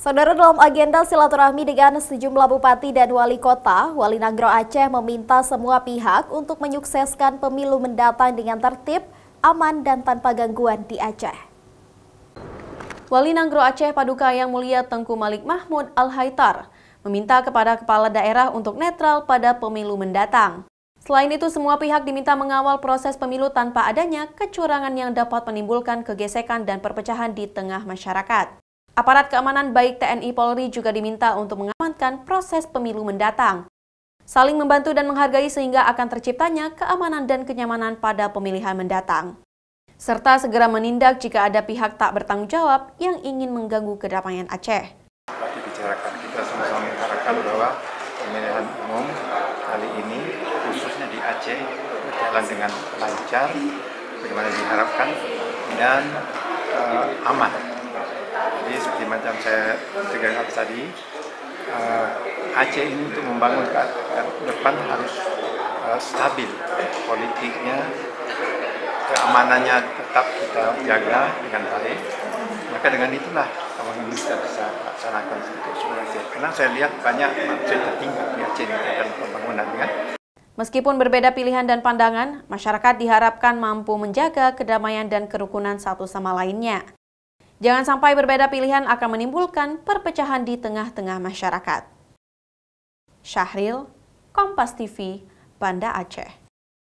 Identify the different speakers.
Speaker 1: Saudara, dalam agenda silaturahmi dengan sejumlah bupati dan wali kota, Wali Nagro Aceh meminta semua pihak untuk menyukseskan pemilu mendatang dengan tertib, aman, dan tanpa gangguan di Aceh.
Speaker 2: Wali Nagro Aceh Paduka Yang Mulia Tengku Malik Mahmud Al-Haitar meminta kepada kepala daerah untuk netral pada pemilu mendatang. Selain itu, semua pihak diminta mengawal proses pemilu tanpa adanya kecurangan yang dapat menimbulkan kegesekan dan perpecahan di tengah masyarakat. Aparat keamanan baik TNI Polri juga diminta untuk mengamankan proses pemilu mendatang, saling membantu dan menghargai sehingga akan terciptanya keamanan dan kenyamanan pada pemilihan mendatang, serta segera menindak jika ada pihak tak bertanggung jawab yang ingin mengganggu kedamaian Aceh.
Speaker 3: Dibicarakan, kita sama-sama mengharapkan bahwa pemilihan umum kali ini khususnya di Aceh berjalan dengan lancar, bagaimana diharapkan, dan aman. Jadi seperti macam saya tegaskan tadi, Aceh ini untuk membangun ke depan harus stabil politiknya, keamanannya tetap kita jaga dengan baik. Maka dengan itulah kita bisa laksanakan untuk semua Aceh. Karena saya lihat banyak manusia tertinggal di Aceh dalam pembangunan kan.
Speaker 2: Meskipun berbeda pilihan dan pandangan, masyarakat diharapkan mampu menjaga kedamaian dan kerukunan satu sama lainnya. Jangan sampai berbeda pilihan akan menimbulkan perpecahan di tengah-tengah masyarakat. Syahril, Kompas TV, Banda Aceh.